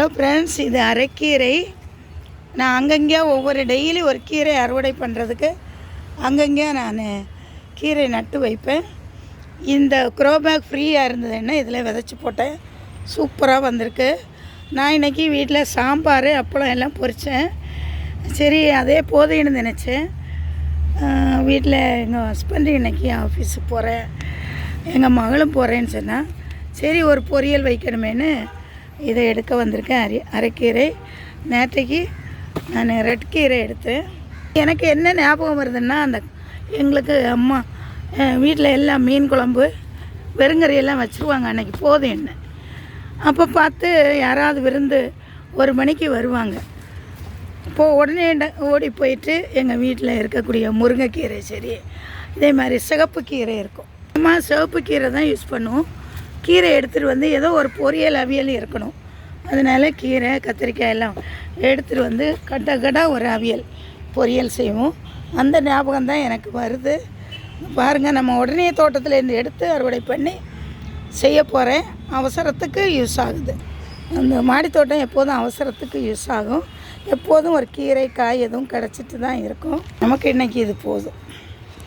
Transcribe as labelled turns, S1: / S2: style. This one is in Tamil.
S1: ஹலோ ஃப்ரெண்ட்ஸ், இது அரைக்கீரை. நான் அங்கங்கே ஒவ்வொரு டெய்லி ஒரு கீரை அறுவடை பண்ணுறதுக்கு அங்கங்கே நான் கீரை நட்டு வைப்பேன். இந்த க்ரோபேக் ஃப்ரீயாக இருந்ததுன்னா இதில் விதைச்சி போட்டேன். சூப்பராக வந்திருக்கு. நான் இன்றைக்கி வீட்டில் சாம்பார் அப்பளம் எல்லாம் பொரித்தேன். சரி, அதே போதுன்னு நினச்சேன். வீட்டில் எங்கள் ஹஸ்பண்டு இன்றைக்கி ஆஃபீஸுக்கு போகிறேன், எங்கள் மகளும் போகிறேன்னு சொன்னால் சரி ஒரு பொரியல் வைக்கணுமேனு இதை எடுக்க வந்திருக்கேன். அரைக்கீரை. நேற்றைக்கு நான் ரெட் கீரை எடுத்தேன். எனக்கு என்ன ஞாபகம் வருதுன்னா, எங்களுக்கு அம்மா வீட்டில் எல்லாம் மீன் குழம்பு வெறுங்கறியெல்லாம் வச்சுருவாங்க அன்றைக்கி போதும் என்ன. அப்போ பார்த்து யாராவது விருந்து 1 மணிக்கு வருவாங்க. இப்போது உடனே ஓடி போயிட்டு எங்கள் வீட்டில் இருக்கக்கூடிய முருங்கைக்கீரை, சரி இதே மாதிரி சிகப்பு கீரை இருக்கும். அம்மா சிவப்பு கீரை தான் யூஸ் பண்ணுவோம். கீரை எடுத்துகிட்டு வந்து ஏதோ ஒரு பொரியல் அவியல் இருக்கணும். அதனால் கீரை கத்திரிக்காய் எல்லாம் எடுத்துகிட்டு வந்து கட்டாக ஒரு அவியல் பொரியல் செய்வோம். அந்த ஞாபகம் தான் எனக்கு வருது. பாருங்கள், நம்ம உடனே தோட்டத்துலேருந்து எடுத்து அறுவடை பண்ணி செய்ய போகிறேன். அவசரத்துக்கு யூஸ் ஆகுது. அந்த மாடித்தோட்டம் எப்போதும் அவசரத்துக்கு யூஸ் ஆகும். எப்போதும் ஒரு கீரை காய் எதுவும் கிடச்சிட்டு தான் இருக்கும். நமக்கு இன்றைக்கி இது போதும்.